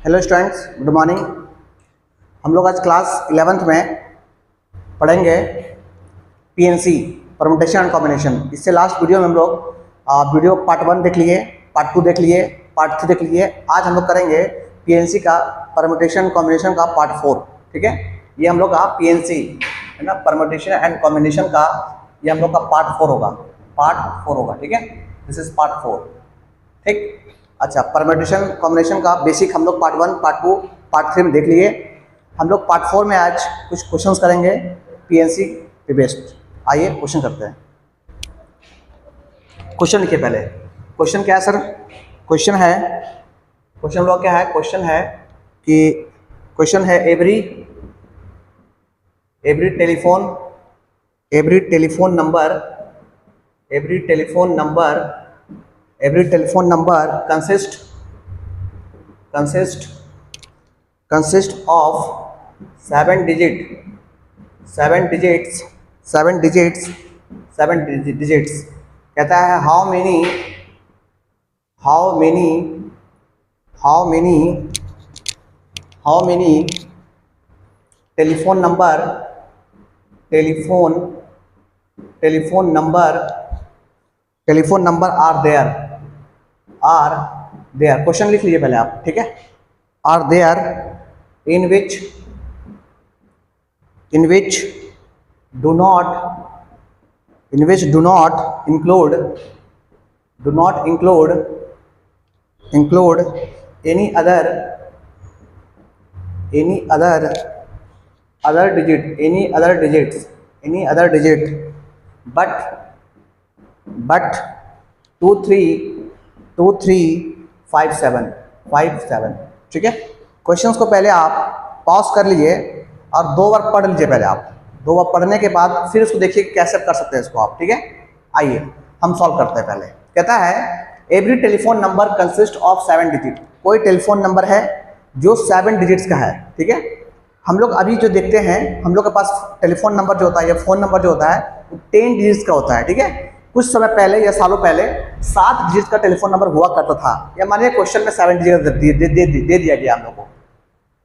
Hello students, good morning. हम लोग आज क्लास 11th में पढ़ेंगे पीएनसी, परमुटेशन एंड कॉम्बिनेशन। इससे लास्ट वीडियो में हम लोग वीडियो पार्ट 1 देख लिए, पार्ट 2 देख लिए, पार्ट 3 देख लिए। आज हम लोग करेंगे पीएनसी का परमुटेशन कॉम्बिनेशन का पार्ट 4। ठीक है, ये हम लोग का पीएनसी है ना, परमुटेशन एंड कॉम्बिनेशन का ये हम लोग का पार्ट 4 होगा, पार्ट 4 होगा। ठीक है, दिस इज पार्ट 4। ठीक, अच्छा, परम्यूटेशन कॉम्बिनेशन का बेसिक हम लोग पार्ट 1, पार्ट 2, पार्ट 3 में देख लिए। हम लोग पार्ट 4 में आज कुछ क्वेश्चंस करेंगे पीएनसी पे बेस्ड। आइए क्वेश्चन करते हैं। क्वेश्चन लिखिए पहले। क्वेश्चन क्या है सर? क्वेश्चन लोग क्या है? क्वेश्चन है कि every telephone number consist of 7 digits। कहता है how many telephone number are there। Question लिख लीजिए पहले आप। ठीक है, are there in which do not include any other digit but 2357। ठीक है, क्वेश्चंस को पहले आप पॉज कर लीजिए और 2 बार पढ़ लीजिए पहले आप। 2 बार पढ़ने के बाद फिर इसको देखिए कैसे कर सकते हैं इसको आप। ठीक है, आइए हम सॉल्व करते हैं। पहले कहता है every telephone number consist of 7 digit. कोई टेलीफोन नंबर है जो 7 डिजिट्स का है। ठीक है, हम लोग अभी जो देखते हैं, हम लोग के पास टेलीफोन नंबर जो होता है या फ़ोन नंबर जो होता है वो 10 डिजिट्स का होता है। ठीक है, कुछ समय पहले या सालों पहले 7 डिजिट का टेलीफोन नंबर हुआ करता था, या मानिए क्वेश्चन में 7 डिजिट दे दिया गया हम लोग को।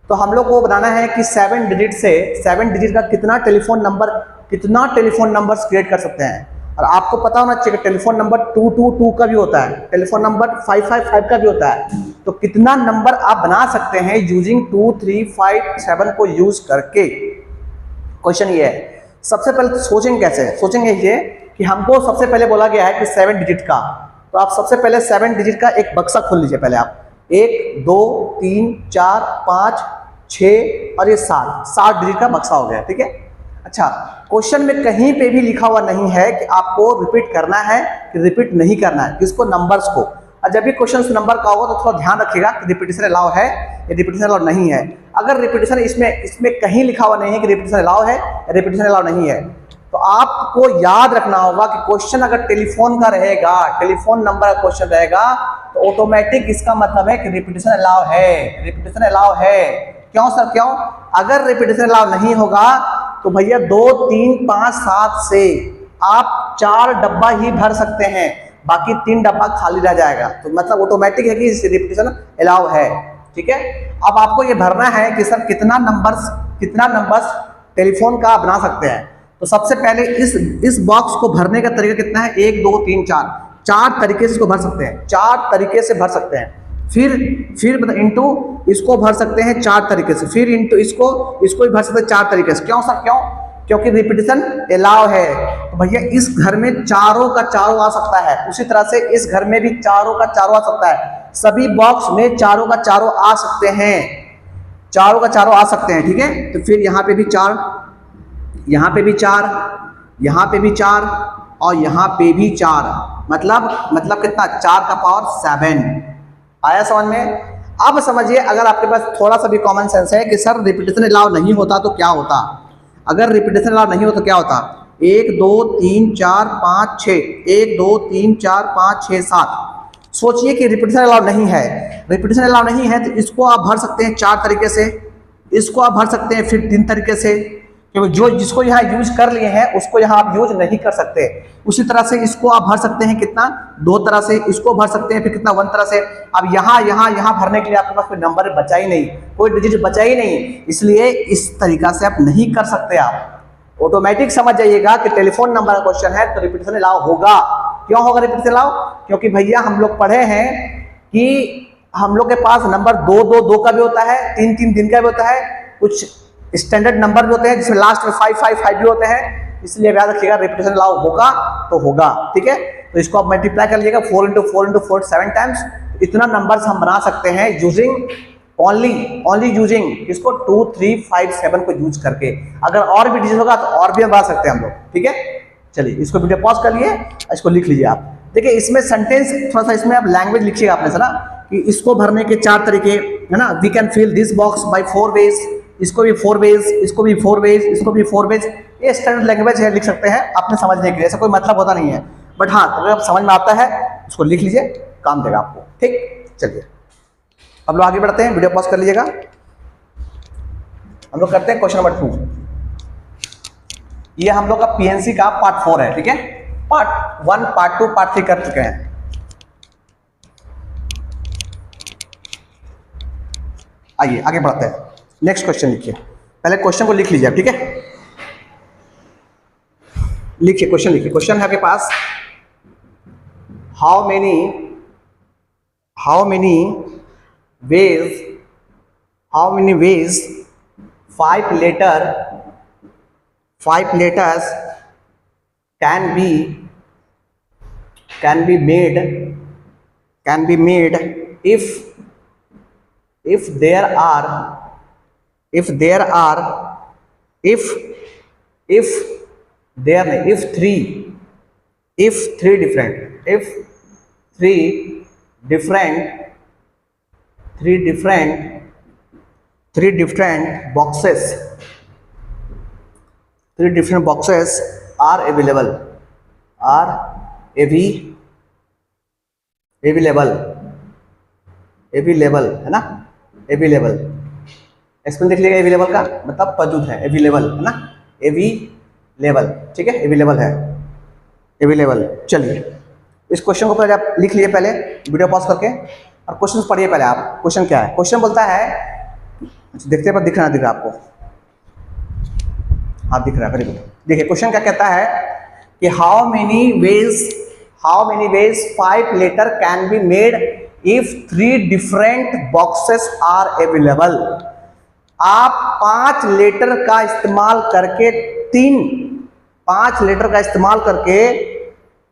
तो हम लोग को बनाना है कि 7 डिजिट का कितना टेलीफोन नंबर क्रिएट कर सकते हैं। और आपको पता होना चाहिए कि टेलीफोन नंबर 222 का भी होता है, टेलीफोन नंबर 555 का भी होता है। तो कितना नंबर आप बना सकते हैं यूजिंग 2, 3, 5, 7 को यूज करके। क्वेश्चन ये है, सबसे पहले सोचेंगे ये कि हमको सबसे पहले बोला गया है कि 7 डिजिट का। तो आप सबसे पहले 7 डिजिट का एक बक्सा खोल लीजिए पहले आप। 1, 2, 3, 4, 5, 6 और ये 7 डिजिट का बक्सा हो गया। ठीक है, अच्छा, क्वेश्चन में कहीं पे भी लिखा हुआ नहीं है कि आपको रिपीट करना है कि रिपीट नहीं करना है, किसको? नंबर्स को। और जब भी क्वेश्चन नंबर का होगा तो थोड़ा ध्यान रखिएगा कि रिपीटेशन अलाउ है या रिपीटेशन अलाउ नहीं है। अगर रिपीटेशन इसमें कहीं लिखा हुआ नहीं है कि रिपीटेशन अलाउ है या रिपीटेशन अलाउ नहीं है, तो आपको याद रखना होगा कि क्वेश्चन अगर टेलीफोन का रहेगा, टेलीफोन नंबर का क्वेश्चन रहेगा, तो ऑटोमेटिक इसका मतलब है कि रिपीटेशन अलाउ है। क्यों सर, क्यों? अगर रिपीटेशन अलाउ नहीं होगा तो भैया 2, 3, 5, 7 से आप 4 डब्बा ही भर सकते हैं, बाकी 3 डब्बा खाली रह जाएगा। तो मतलब ऑटोमेटिक है कि रिपीटेशन अलाउ है। ठीक है, अब आपको ये भरना है कि सर कितना नंबर्स टेलीफोन का बना सकते हैं। तो सबसे पहले इस बॉक्स को भरने का तरीका कितना है? 1, 2, 3, 4 तरीके से इसको भर सकते हैं। 4 तरीके से भर सकते हैं। फिर मतलब इंटू इसको भर सकते हैं 4 तरीके से, फिर इंटू इसको भी भर सकते हैं 4 तरीके से। क्यों सर, क्यों? क्योंकि रिपीटेशन अलाउ है। तो भैया इस घर में चारों का चारों आ सकता है, उसी तरह से इस घर में भी चारों का चारों आ सकता है। सभी बॉक्स में चारों का चारों आ सकते हैं, ठीक है। तो फिर यहाँ पे भी 4, यहाँ पे भी 4, यहाँ पे भी 4 और यहाँ पे भी 4। मतलब कितना? 4 का पावर 7 आया समझ में? अब समझिए, अगर आपके पास थोड़ा सा भी कॉमन सेंस है कि सर रिपीटेशन अलाउ नहीं होता तो क्या होता? अगर रिपीटेशन अलाउ नहीं होता तो क्या होता? 1, 2, 3, 4, 5, 6, 1, 2, 3, 4, 5, 6, 7। सोचिए कि रिपीटेशन अलाउ नहीं है, तो इसको आप भर सकते हैं 4 तरीके से, इसको आप भर सकते हैं फिर 3 तरीके से, क्योंकि जो जिसको यहाँ यूज कर लिए हैं उसको यहाँ आप यूज नहीं कर सकते। उसी तरह से इसको आप भर सकते हैं कितना, 2 तरह से, इसको भर सकते हैं फिर कितना 1 तरह से। अब यहाँ भरने के लिए आपके पास कोई नंबर बचा ही नहीं, कोई डिजिट बचा ही नहीं, इसलिए इस तरीका से आप नहीं कर सकते। आप ऑटोमेटिक समझ जाइएगा कि टेलीफोन नंबर का क्वेश्चन है तो रिपीटेशन अलाउ होगा। क्यों होगा रिपीटेशन अलाउ? क्योंकि भैया हम लोग पढ़े हैं कि हम लोग के पास नंबर 2 का भी होता है, 3 दिन का भी होता है, कुछ स्टैंडर्ड नंबर भी होते हैं जिसमें लास्ट में 5 भी होते हैं। इसलिए याद रखिएगा रिपीटेशन अलाउ होगा तो होगा, ठीक है। तो इसको आप मल्टीप्लाई कर लीजिएगा 4 × 4 × 4 7 टाइम्स। इतना नंबर्स हम बना सकते हैं यूजिंग ओनली यूजिंग इसको 2 3 5 7 को यूज करके। अगर और भी डिजिट होगा तो और भी हम बना सकते हैं हम लोग, ठीक है। चलिए इसको वीडियो पॉज कर लिए, इसको लिख लीजिए आप। देखिए इसमें सेंटेंस थोड़ा सा इसमें आप लैंग्वेज लिखिएगा आपने सना कि इसको भरने के 4 तरीके है ना। We can fill this box by 4 ways, इसको भी 4 वेज, इसको भी 4 वेज, इसको भी 4 वेज। ये स्टैंडर्ड लैंग्वेज है, लिख सकते हैं आपने समझने के लिए, ऐसा कोई मतलब होता नहीं है। बट हाँ अगर आप समझ में आता है उसको लिख लीजिए, काम देगा आपको, ठीक। चलिए अब लोग आगे बढ़ते हैं, वीडियो पॉज कर लीजिएगा। हम लोग करते हैं क्वेश्चन नंबर 2। ये हम लोग का पीएनसी का पार्ट 4 है, ठीक है। पार्ट 1, पार्ट 2, पार्ट 3 कर चुके हैं। आइए आगे बढ़ते हैं, नेक्स्ट क्वेश्चन लिखिए। पहले क्वेश्चन को लिख लीजिए आप, ठीक है। लिखिए क्वेश्चन, लिखिए। क्वेश्चन है आपके पास, how many ways 5 letters can be made if there are three different boxes are available है ना। अवेलेबल स्पेलिंग देख लीजिएगा, अवेलेबल का मतलब मौजूद है, अवेलेबल है ना, अवेलेबल, ठीक है। अवेलेबल है, अवेलेबल। चलिए इस क्वेश्चन को पहले आप लिख लीजिए, पहले वीडियो पॉज करके, और क्वेश्चन पढ़िए पहले आप। क्वेश्चन क्या है? क्वेश्चन बोलता है, देखते हैं पर दिख रहा आपको, हाँ दिख रहा है, वेरी गुड। देखिए क्वेश्चन क्या कहता है कि how many ways 5 letter can be made if 3 different boxes are available. आप 5 लेटर का इस्तेमाल करके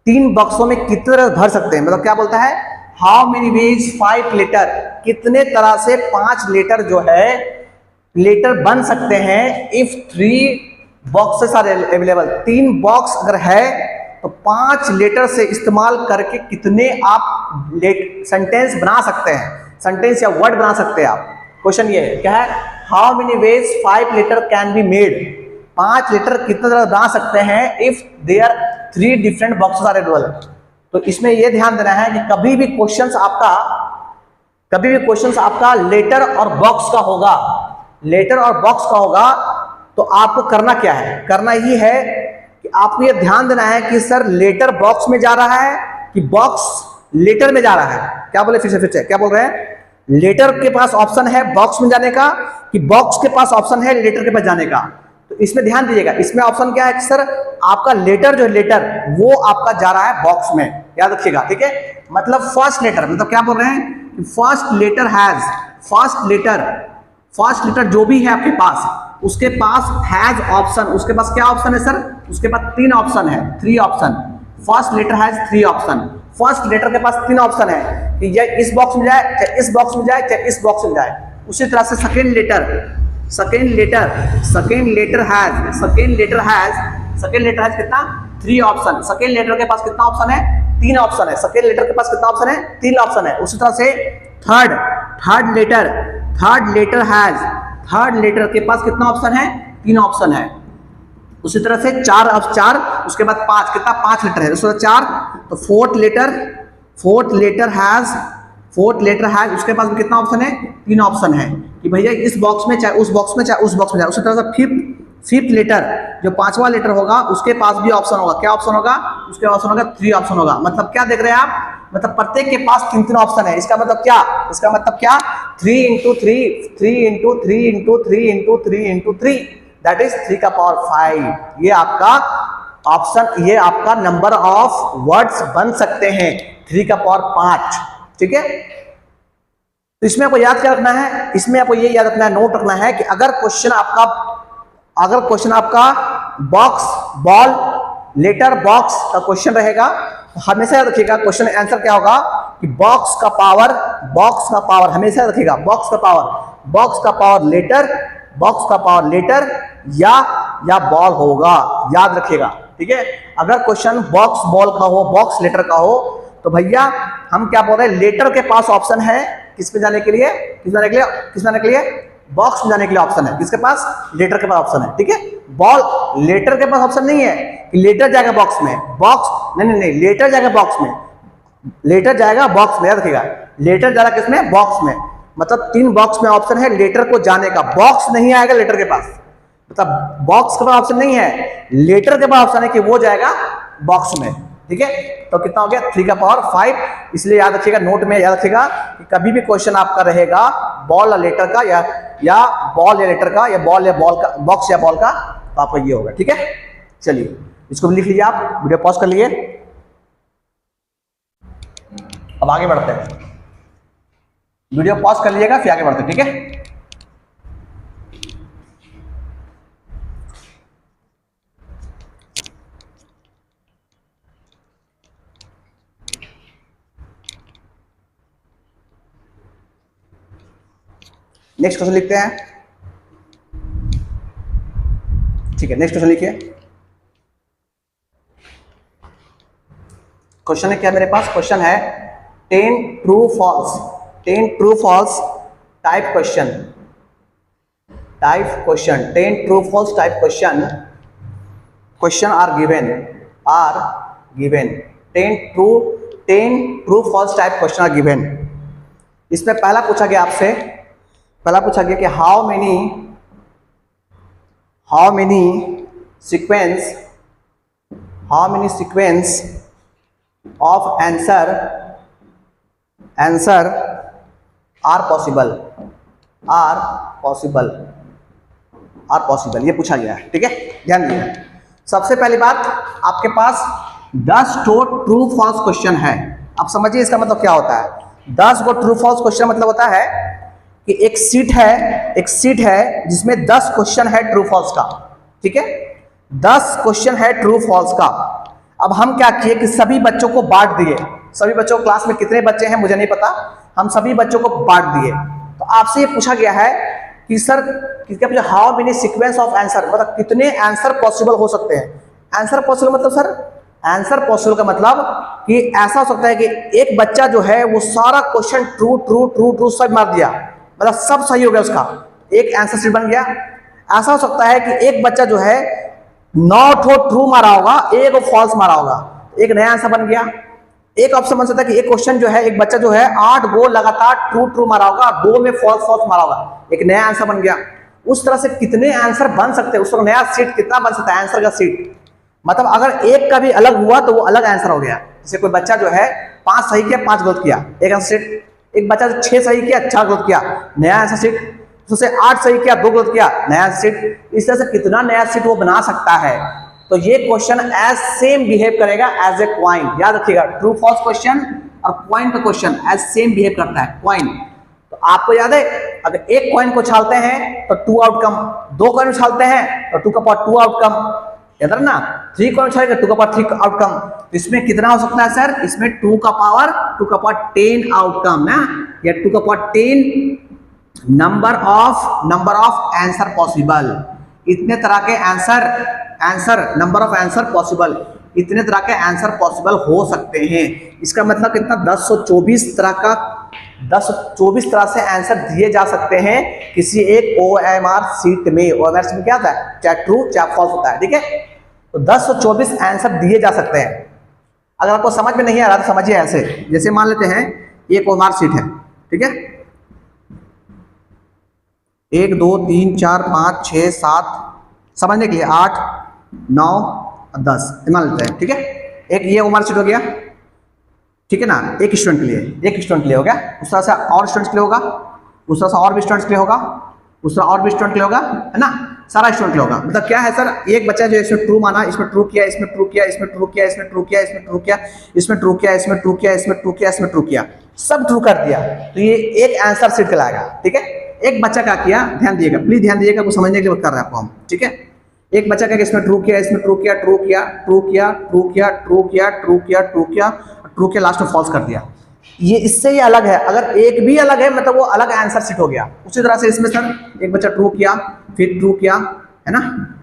3 बॉक्सों में कितने तरह भर सकते हैं। मतलब क्या बोलता है, हाउ मेनी वेज 5 लेटर, कितने तरह से 5 लेटर जो है लेटर बन सकते हैं if 3 boxes are available. 3 box अगर है तो 5 लेटर से इस्तेमाल करके कितने आप सेंटेंस बना सकते हैं, सेंटेंस या वर्ड बना सकते हैं आप। क्वेश्चन ये है, क्या है, how many ways 5 letter can be made, 5 letter कितने तरह बना सकते हैं if there 3 different boxes are available. तो इसमें यह ध्यान देना है कि कभी भी क्वेश्चंस आपका लेटर और बॉक्स का होगा, लेटर और बॉक्स का होगा, तो आपको करना क्या है, करना ही है कि आपको यह ध्यान देना है कि सर लेटर बॉक्स में जा रहा है कि बॉक्स लेटर में जा रहा है। क्या बोले, फिर से क्या बोल रहे हैं, लेटर के पास ऑप्शन है बॉक्स में जाने का कि बॉक्स के पास ऑप्शन है लेटर के पास जाने का। तो इसमें ध्यान दीजिएगा, इसमें ऑप्शन क्या है कि सर आपका लेटर जो है लेटर वो आपका जा रहा है बॉक्स में, याद रखिएगा, ठीक है। मतलब फर्स्ट लेटर, मतलब क्या बोल रहे हैं कि फर्स्ट लेटर जो भी है आपके पास, उसके पास हैज ऑप्शन, उसके पास क्या ऑप्शन है सर, उसके पास 3 ऑप्शन है, 3 option. First letter has 3 option. First letter के पास 3 ऑप्शन है कि यह इस बॉक्स में जाए, चाहे इस बॉक्स में जाए, चाहे इस बॉक्स में जाए। उसी तरह से सेकेंड लेटर हैज कितना, 3 ऑप्शन। सेकेंड लेटर के पास कितना ऑप्शन है, 3 ऑप्शन है। सेकेंड लेटर के पास कितना ऑप्शन है, 3 ऑप्शन है। उसी तरह से थर्ड लेटर के पास कितना ऑप्शन है, 3 ऑप्शन है। उसी तरह से 4 उसके बाद 5, कितना 5 लेटर है, उसके बाद 4। तो फोर्थ लेटर हैज उसके पास कितना ऑप्शन है, 3 ऑप्शन है कि भैया इस बॉक्स में, चाहे उस बॉक्स में, चाहे उस बॉक्स में जाए। उसी तरह से फिफ्थ लेटर, जो पांचवा लेटर होगा उसके पास भी ऑप्शन होगा। क्या ऑप्शन होगा? उसके ऑप्शन होगा 3 ऑप्शन होगा। मतलब क्या देख रहे हैं आप? मतलब प्रत्येक के पास 3 ऑप्शन है। इसका मतलब क्या? इसका मतलब क्या? 3 into 3, 3 into 3 into 3 into 3 into 3, that is 3 का पावर 5। ये आपका ऑप्शन, ये आपका नंबर ऑफ वर्ड्स बन सकते हैं 3 का पावर 5। ठीक है, तो इसमें आपको याद क्या रखना है? इसमें आपको ये याद रखना है, नोट रखना है कि अगर क्वेश्चन आपका बॉक्स, बॉल, लेटर, बॉक्स का क्वेश्चन रहेगा, तो हमेशा याद रखिएगा क्वेश्चन आंसर क्या होगा कि बॉक्स का पावर हमेशा रखिएगा, बॉक्स का पावर लेटर, बॉक्स का पावर लेटर या बॉल होगा, याद रखिएगा। ठीक है, अगर क्वेश्चन बॉक्स बॉल का हो, बॉक्स लेटर का हो, तो भैया हम क्या बोल रहे हैं, लेटर के पास ऑप्शन है किस पे जाने के लिए, बॉक्स में जाने के लिए ऑप्शन है। किसके पास? लेटर के पास ऑप्शन है। ठीक है, बॉल, लेटर के पास ऑप्शन नहीं है कि लेटर जाएगा बॉक्स में, नहीं, लेटर जाएगा बॉक्स में, याद रखिएगा, लेटर जा रहा है किसमें? बॉक्स में। मतलब 3 बॉक्स में ऑप्शन है लेटर को जाने का, बॉक्स नहीं आएगा लेटर के पास, मतलब बॉक्स के पास ऑप्शन नहीं है, लेटर के पास ऑप्शन है कि वो जाएगा बॉक्स में। ठीक है, तो कितना हो गया? 3 का पावर 5। इसलिए याद रखिएगा, नोट में याद रखिएगा कि कभी भी क्वेश्चन आपका रहेगा बॉल या लेटर का, या बॉल या लेटर का, या बॉल या बॉल का, बॉक्स या बॉल का, तो आपका ये होगा। ठीक है, चलिए इसको भी लिख लीजिए, आप वीडियो पॉज कर लिए। अब आगे बढ़ते हैं, वीडियो पॉज कर लीजिएगा फिर आगे बढ़ते हैं। ठीक है, नेक्स्ट क्वेश्चन लिखते हैं। ठीक है, नेक्स्ट क्वेश्चन लिखिए। क्वेश्चन है क्या मेरे पास? क्वेश्चन है 10 true false type question, 10 true false type question are given 10 true false type question are given. इसमें पहला पूछा गया आपसे, कि how many sequence of answer are possible, ये पूछा गया है। ठीक है, ध्यान दीजिए। सबसे पहली बात, आपके पास 10 ट्रू फॉल्स क्वेश्चन है। आप समझिए इसका मतलब क्या होता है। 10 ट्रू फॉल्स क्वेश्चन मतलब होता है कि एक सीट है जिसमें 10 क्वेश्चन है ट्रू फॉल्स का। ठीक है, 10 क्वेश्चन है ट्रू फॉल्स का। अब हम क्या किए कि सभी बच्चों को बांट दिए, सभी बच्चों, क्लास में कितने बच्चे हैं मुझे नहीं पता, हम सभी बच्चों को बांट दिए। तो आपसे ये पूछा गया है कि सर किसका, how many sequence of answer, मतलब कितने आंसर पॉसिबल हो सकते हैं। आंसर पॉसिबल मतलब सर, आंसर पॉसिबल का मतलब कि ऐसा हो सकता है कि एक बच्चा जो है वो सारा क्वेश्चन ट्रू सब मार दिया, मतलब सब सही हो गया, उसका एक आंसर शीट बन गया। ऐसा हो सकता है कि एक बच्चा जो है 9 ट्रू मारा होगा, एक फॉल्स मारा होगा, एक नया आंसर बन गया। एक ऑप्शन बन सकता है कि एक क्वेश्चन जो है, एक बच्चा जो है 8 गो लगातार ट्रू मारा होगा, 2 में फॉल्स मारा होगा, एक नया आंसर बन गया। उस तरह से कितने आंसर बन सकते हैं, उस पर नया सीट कितना बन सकता है, आंसर का सीट। मतलब अगर एक का भी अलग हुआ तो वो अलग आंसर हो गया। जैसे कोई बच्चा जो है 5 सही किया 5 गलत किया, एक आंसर सीट। एक बच्चा 6 सही किया 4 गलत किया, नया आंसर सीट। उससे 8 सही किया 2 गलत किया, नया सीट। इस तरह से कितना नया सीट वो बना सकता है। तो ये क्वेश्चन एज सेम बिहेव करेगा एज ए क्वाइन। याद रखिएगा, ट्रू फॉल्स क्वेश्चन और क्वाइन का क्वेश्चन एज सेम बिहेव करता है, क्वाइन। तो आपको याद है, अगर एक कॉइन को छालते हैं तो 2 आउटकम, 2 कॉइन छालते हैं तो 2 का पावर 2 आउटकम, याद है ना। 3 कॉइन छालेंगे 2 का पावर 3 आउटकम। इसमें कितना हो सकता है सर, इसमें 2 का पावर 10 आउटकम ना, या 2 का power 10 number of answer possible. इतने तरह के answer number of answer possible, इतने तरह के आंसर पॉसिबल हो सकते हैं। इसका मतलब कितना, 1024 तरह से आंसर दिए जा सकते हैं किसी एक OMR सीट में। OMR सीट में क्या होता है, चाहे ट्रू चाहे फॉल्स होता है। ठीक है, तो 1024 आंसर दिए जा सकते हैं। अगर आपको समझ में नहीं आ रहा तो समझिए ऐसे, जैसे मान लेते हैं एक OMR सीट है। ठीक है, 1 2 3 4 5 6 7 समझने के लिए 8, 9 और 10 मान लेते हैं, ठीक है। एक ये मार्कशीट हो गया, ठीक है ना, एक स्टूडेंट के लिए, एक स्टूडेंट के लिए हो गया। उस तरह से और स्टूडेंट्स के लिए होगा, उस तरह से और भी स्टूडेंट्स के लिए होगा, उस तरह और भी स्टूडेंट के लिए होगा, है ना, सारा स्टूडेंट के लिए होगा। मतलब क्या है सर, एक बच्चा जो इसमें ट्रू माना, इसमें ट्रू किया, इसमें ट्रू किया, इसमें ट्रू किया, इसमें ट्रू किया, इसमें ट्रू किया, इसमें ट्रू किया, इसमें ट्रू किया, इसमें ट्रू किया, इसमें ट्रू किया, सब ट्रू कर दिया, तो ये एक आंसर सीट कहलाएगा, ठीक है। एक बच्चा क्या किया, ध्यान दिएगा, प्लीज ध्यान दिएगा, कुछ समझने के लिए कर रहे हैं आपको हम, ठीक है। एक बच्चा क्या, इसमें ट्रू किया, इसमें ट्रू किया, ट्रू किया, ट्रू किया, ट्रू किया, ट्रू किया, ट्रू किया, ट्रू किया, ट्रू किया, लास्ट में फॉल्स कर दिया। ये इससे ये अलग है, अगर एक भी अलग है मतलब वो अलग आंसर सीट हो गया। उसी तरह से इसमें सर एक बच्चा ट्रू किया, फिर ट्रू किया, है ना,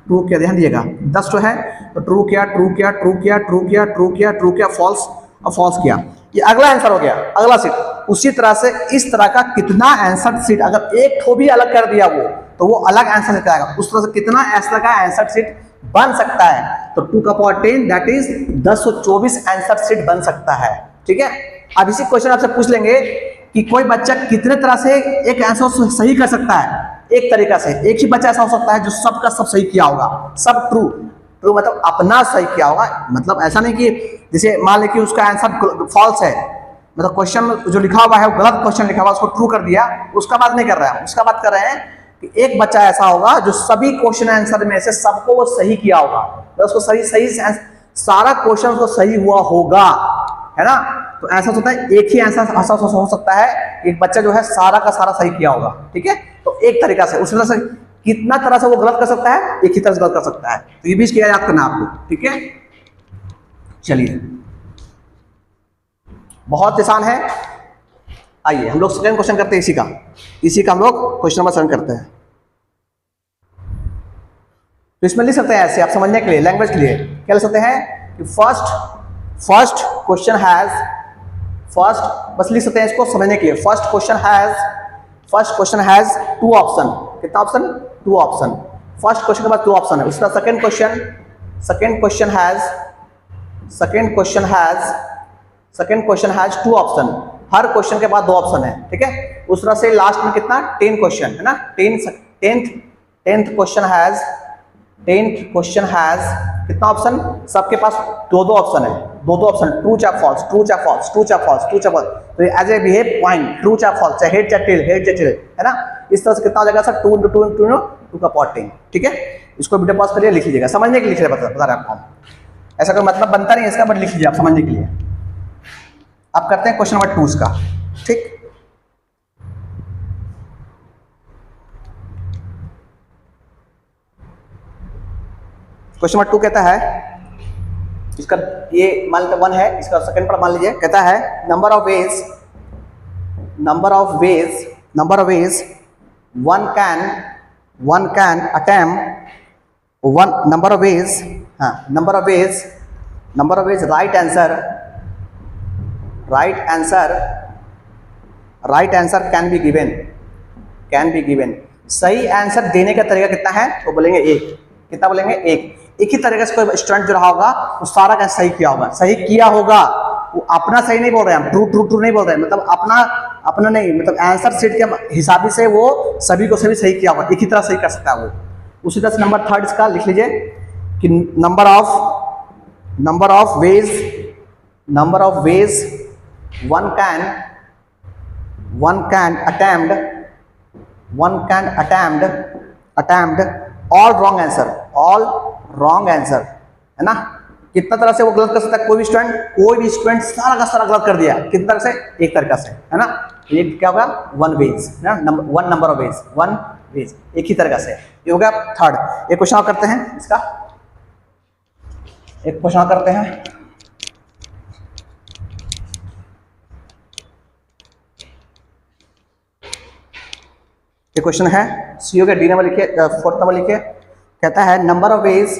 ट्रू किया, ध्यान दिएगा 10 तो है, तो ट्रू किया, ट्रू किया, ट्रू किया, ट्रू किया, ट्रू किया, ट्रू किया, फॉल्स और फॉल्स किया, ये अगला आंसर हो गया, अगला सीट। उसी तरह से इस तरह का कितना आंसर सीट अगर एक ठो भी अलग कर दिया वो, तो वो अलग आंसर सीट आएगा। उस तरह से कितना ऐसा का आंसर सीट बन सकता है, तो 2 का power 10 that is 1024 answer sheet बन सकता है, ठीक है। अब इसी क्वेश्चन आपसे पूछ लेंगे कि कोई बच्चा कितने तरह से एक आंसर सही कर सकता है। एक तरीका से एक ही बच्चा ऐसा हो सकता है जो सबका सब सही किया होगा, सब ट्रू, ट्रू मतलब अपना सही किया होगा। मतलब ऐसा नहीं कि जैसे मान लें कि उसका आंसर फॉल्स है, मतलब क्वेश्चन जो लिखा हुआ है वो गलत क्वेश्चन लिखा हुआ, उसको ट्रू कर दिया, उसका बात नहीं कर रहा है। उसका बात कर रहे हैं कि एक बच्चा ऐसा होगा जो सभी क्वेश्चन आंसर में से सबको वो सही किया होगा, तो उसको सही सही सारा क्वेश्चन उसको सही हुआ होगा, है ना। तो ऐसा होता है, एक ही आंसर ऐसा हो सकता है, एक बच्चा जो है सारा का सारा सही किया होगा, ठीक है। तो एक तरीका से, उस तरह से कितना तरह से वो गलत कर सकता है, एक ही तरह से गलत कर सकता है। तो ये भी इसकी याद करना आपको, ठीक है। चलिए बहुत आसान है, आइए हम लोग सेकंड क्वेश्चन करते हैं इसी का हम लोग क्वेश्चन नंबर 7 करते हैं। तो इसमें लिख सकते हैं ऐसे, आप समझने के लिए, लैंग्वेज के लिए क्या लिख सकते हैं कि फर्स्ट क्वेश्चन हैज, फर्स्ट बस लिख सकते हैं इसको समझने के लिए, फर्स्ट क्वेश्चन हैज 2 ऑप्शन। कितना ऑप्शन? 2 ऑप्शन। फर्स्ट क्वेश्चन के बाद 2 ऑप्शन है। उसका second question has 2 option. Her question के बाद 2 ऑप्शन है, ठीक है। उस तरह से लास्ट में कितना 10 क्वेश्चन है ना, 10th क्वेश्चन हैज कितना ऑप्शन, सबके पास 2 ऑप्शन है, 2 ऑप्शन, ट्रू या फॉल्स, ट्रू या फॉल्स, ट्रू या फॉल्स, ट्रू या फॉल्स। तो as a behave point, true या फॉल्स, चाहे हेड या टेल, है ना। इस तरह से कितना हो जाएगा सर, 2 × 2 × 2 का पावर 10, ठीक है। इसको वीडियो पॉज करिए, लिख लीजिएगा, समझने के लिए लिख रहे बता रहे आपको हम, ऐसा कोई मतलब बनता नहीं है इसका, बट लिख लीजिए आप समझने के लिए। अब करते हैं क्वेश्चन नंबर 2 का, ठीक। क्वेश्चन नंबर 2 कहता है, इसका ये मान लीजिए 1 है, इसका सेकंड पार्ट मान लीजिए, कहता है number of ways one can attempt one number of ways right answer can be given। सही आंसर देने का तरीका कितना है, तो बोलेंगे एक। कितना बोलेंगे? एक ही तरीके से कोई स्टूडेंट जो रहा होगा वो सारा का सही किया होगा, वो अपना सही नहीं बोल रहे हैं, ट्रू नहीं बोल रहे हैं, मतलब अपना नहीं, मतलब आंसर सीट के हिसाब से वो सभी को सही किया होगा, एक ही तरह सही कर सकता है वो। उसी तरह से नंबर 3 इसका लिख लीजिए कि number of ways one can attempt all wrong answer, है ना। कितना तरह से वो गलत कर सकता है, कोई भी स्टूडेंट सारा का सारा गलत कर दिया, कितना तरह से? एक तरीका से, है ना। ये क्या होगा? 1 वेज, है ना, 1 नंबर ऑफ वेज, 1 वेज, एक ही तरीका से। ये हो गया 3rd। एक क्वेश्चन करते हैं इसका, एक क्वेश्चन करते हैं। ये क्वेश्चन है सी हो गया, डी नंबर लिखिए, 4th नंबर लिखिए। कहता है number of ways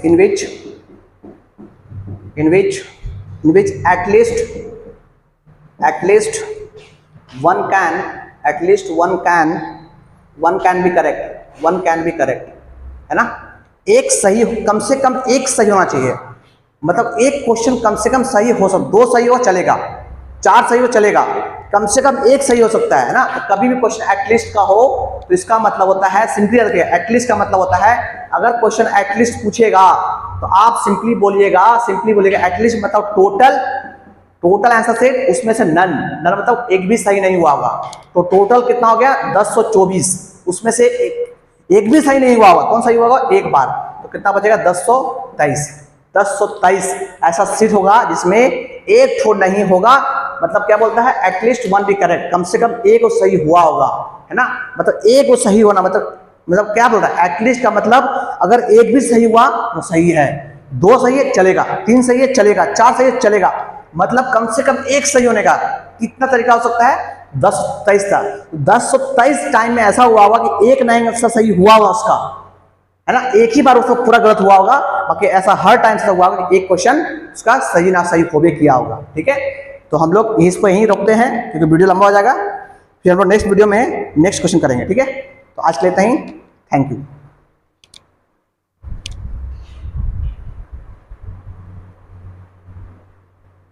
in which at least one can be correct, है ना। एक सही, कम से कम एक सही होना चाहिए, मतलब एक क्वेश्चन कम से कम सही हो सकता, 2 सही हो चलेगा, 4 सही हो चलेगा, कम से कम एक सही हो सकता है ना। तो कभी भी क्वेश्चन एटलीस्ट का हो तो इसका मतलब होता है, सिंपली रखिए, एटलीस्ट का मतलब होता है अगर क्वेश्चन एटलीस्ट पूछेगा तो आप सिंपली बोलिएगा एटलीस्ट मतलब टोटल आंसर सेट, उसमें से नन मतलब एक भी सही नहीं हुआ होगा। तो टोटल कितना हो गया 1024, उसमें से एक भी सही नहीं हुआ होगा। कौन सही हुआ होगा? एक बार। तो कितना बचेगा? 1023 ऐसा सीट होगा जिसमें एक छोड़ नहीं होगा। मतलब क्या बोलता है? एटलीस्ट वन बी करेक्ट, कम से कम एक सही हुआ होगा, है ना। मतलब एक वो सही होना मतलब क्या बोल रहा है? एटलीस्ट का मतलब अगर एक भी सही हुआ तो सही है, 2 सही है चलेगा, 3 सही है चलेगा, 4 सही है चलेगा। मतलब कम से कम एक सही होने का कितना तरीका हो सकता है? 1023 था। 1023 टाइम में ऐसा हुआ होगा कि एक नया आंसर सही हुआ होगा उसका, है ना। एक ही बार उसको पूरा गलत हुआ होगा, बाकी ऐसा हर टाइम से हुआ होगा कि एक क्वेश्चन उसका सही ना सही हो भी किया होगा। ठीक है, तो हम लोग इसको यहीं रोकते हैं क्योंकि वीडियो लंबा हो जाएगा। फिर हम लोग नेक्स्ट वीडियो में नेक्स्ट क्वेश्चन करेंगे। ठीक है, तो आज के लिए इतना ही। Thank you.